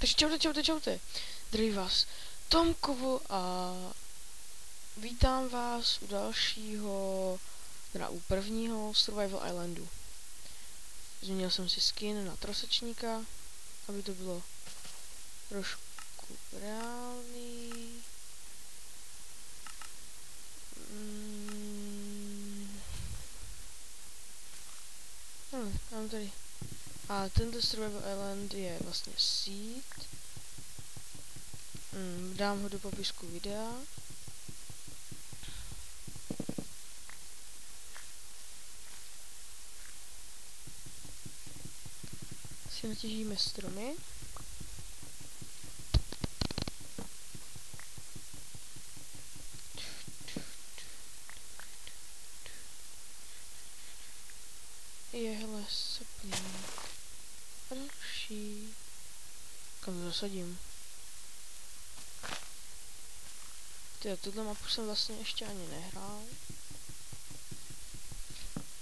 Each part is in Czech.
Takže čaute. Zdraví vás Tomkovu a vítám vás u dalšího, teda u prvního Survival Islandu. Změnil jsem si skin na trosečníka, aby to bylo trošku reálný. Mám tady. A tento Survival Island je vlastně seed. Dám ho do popisku videa. Si natěžíme stromy. Jehle saplík. A další. Kam to zasadím? Tyjo, tuhle mapu jsem vlastně ještě ani nehrál.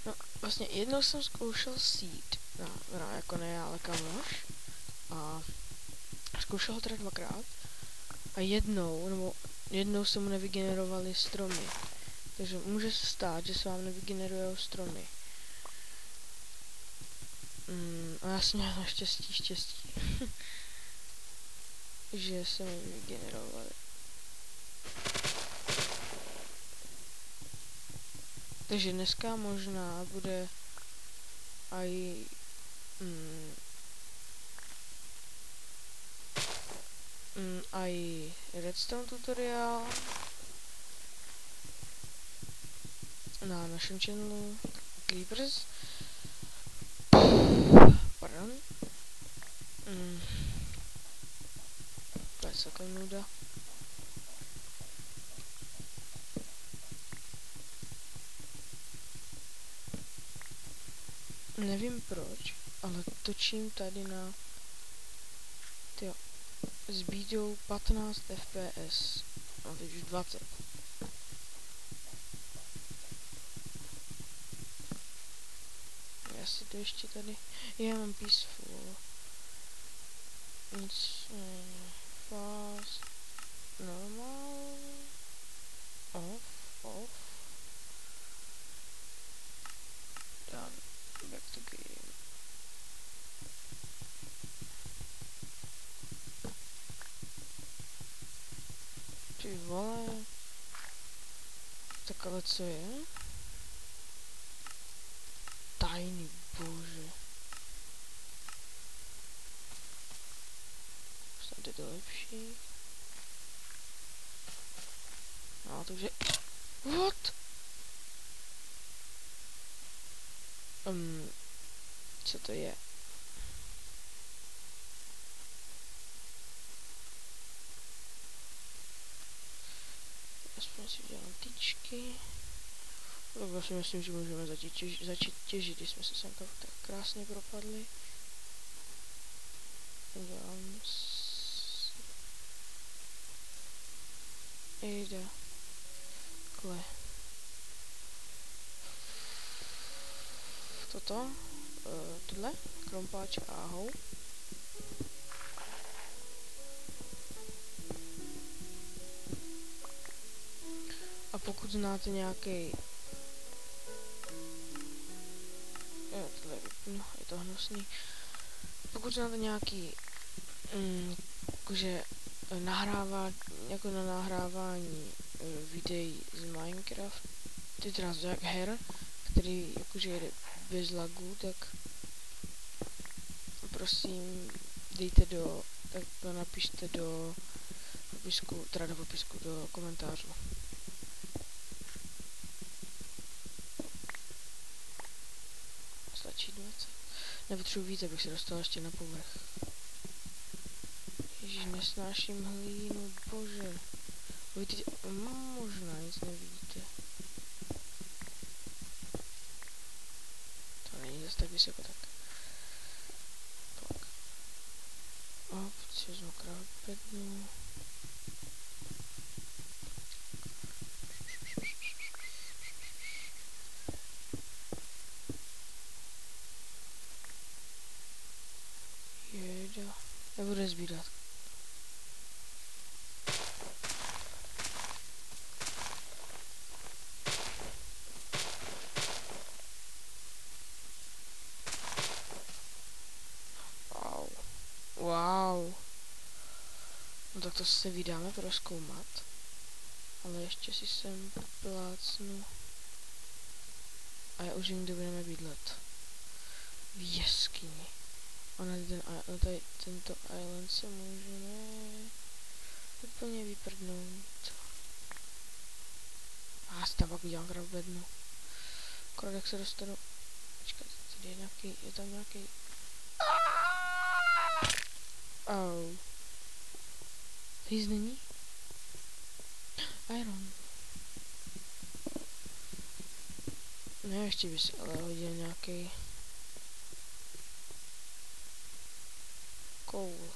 No, vlastně jednou jsem zkoušel seed. No, jako ne já, ale kamoš. A zkoušel ho teda dvakrát. A jednou se mu nevygenerovaly stromy. Takže může se stát, že se vám nevygenerujou stromy. A já jsem měl štěstí, že se mi vygenerovaly. Takže dneska možná bude i redstone tutoriál na našem channelu Creepers. Pardon. To je celkem nuda. Nevím proč, ale točím tady na s bídou 15 fps. No teď už 20. Já si to ještě tady. Já mám peaceful. Nic. Fast. Normal. Off. Done. Back to game. Ty vole. Tak ale co je? Tajný, bože. Snad je to lepší. No, takže. What? Co to je? Aspoň si udělám tyčky. Tak vlastně myslím, že můžeme začít těžit, když jsme se sem tak krásně propadli. Udělám jde. Takhle. Tohle, krompáč a ahou. A pokud znáte nějaký, tohle vypnu, je to hnusný. Pokud znáte nějaký, jakože jako na nahrávání videí z Minecraft, teda z her, který jakože jede bez lagů, tak prosím tak to napište do popisku, do komentářů. Stačí 20. Nepotřebuji víc, abych se dostal ještě na povrch. Ježíš, nesnáším hlínu, bože. Možná nic nevidíte. To není zase tak vysoko, tak. Si vezmu krávopednu. Jejda. Nebude sbírat. Wow. Wow. No tak to se vydáme prozkoumat. Ale ještě si sem plácnu. A já už vím, kde budeme bydlet. V jeskyni. A na tento island se můžeme úplně vyprdnout. A já si tam pak udělám krabednu. Akorát jak se dostanu. Počkat, tady je nějaký, je tam nějaký. Au. Nic není? Iron. Ne, ještě by si ale hodil nějaký koul.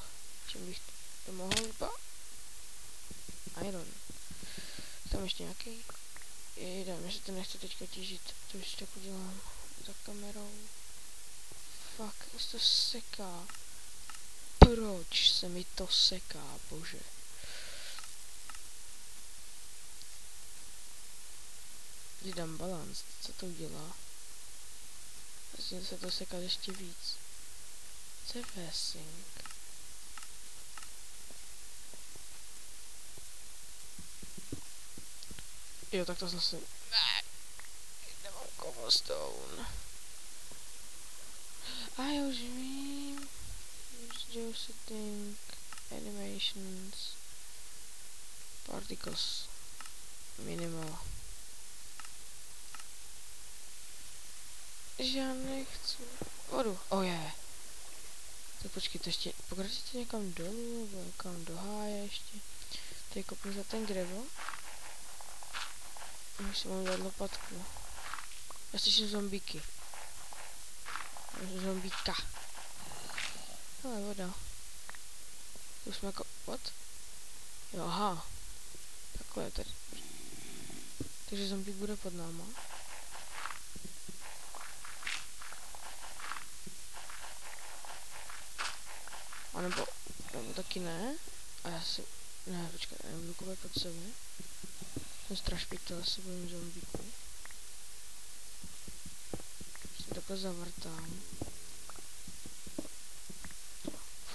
Čím bych to mohl vypadat? Iron. Tam ještě nějaký? Jdem, jestli to nechce teďka těžit, to už tak udělám za kamerou. Fuck, jestli to seká. Proč se mi to seká, bože? Dám balans, co to udělá? Vlastně se to seká ještě víc. Co je vesing? Jo, tak to zase... Nemám cobblestone. A já už vím. Geosetting, animations, particles, minimal. Že já nechci vodu. Oh je. Tak počkejte ještě, pokračujte někam dolů, nebo někam do háje ještě. Tady kopnu za ten gravel. Už si mám dát lopatku. Já slyším zombíky. Zombíka. Ale voda. To jsme jako, what? Jo, aha. Takhle tady. Takže zombík bude pod náma. A nebo taky ne. A já si, ne, počkej, já nebudu koukat pod sebe. Jsem strašpítel, se bojím zombíků. Se takhle zavrtám.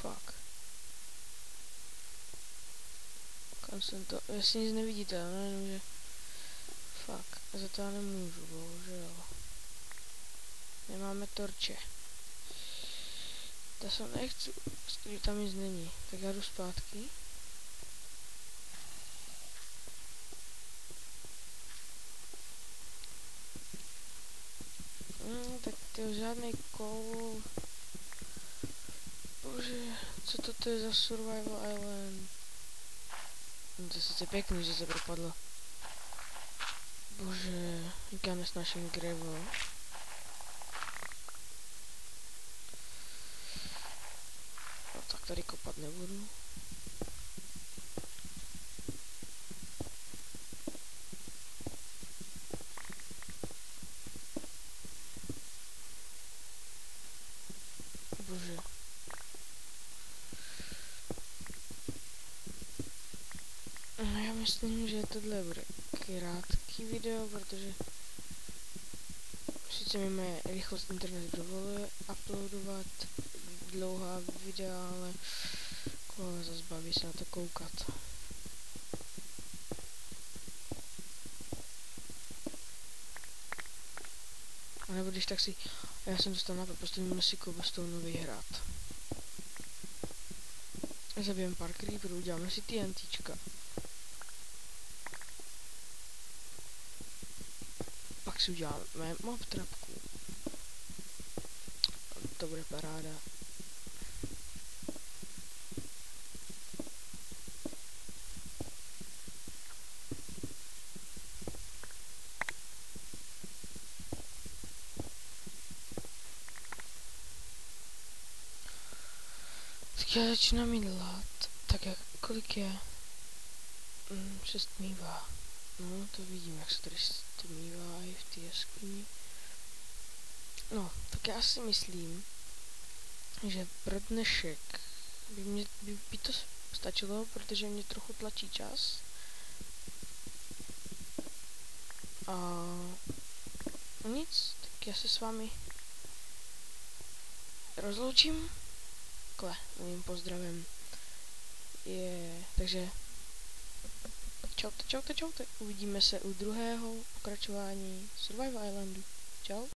Fuck. Kam jsem to, jestli nic nevidíte, no jenom že... Fuck, za to já nemůžu, bohužel. Nemáme torče. To se nechci, že tam nic není. Tak já jdu zpátky. Tak to žádný koul. Bože, co to je za survival island? To je sice pěkný, že se propadlo. Bože, já nesnáším gravel. No tak tady kopat nebudu. Bože. No já myslím, že tohle bude krátký video, protože sice mi moje rychlost internetu dovoluje uploadovat dlouhá videa, ale koho zase baví se na to koukat. A nebo když tak si, já jsem dostal nápad, prostě můžeme si cobblestone vyhrát. Zabijem pár creeperů, uděláme si TNTčka. Pak si uděláme mob trapku. To bude paráda. Tak já začínám mydlat. Tak jak, kolik je? 6 mívá. No, to vidím, jak se tady stmívá i v té jeskyni. No, tak já si myslím, že pro dnešek by to stačilo, protože mě trochu tlačí čas. A nic, tak já se s vámi rozloučím takhle mým pozdravem. Takže čaute. Uvidíme se u druhého pokračování Survival Islandu. Čau.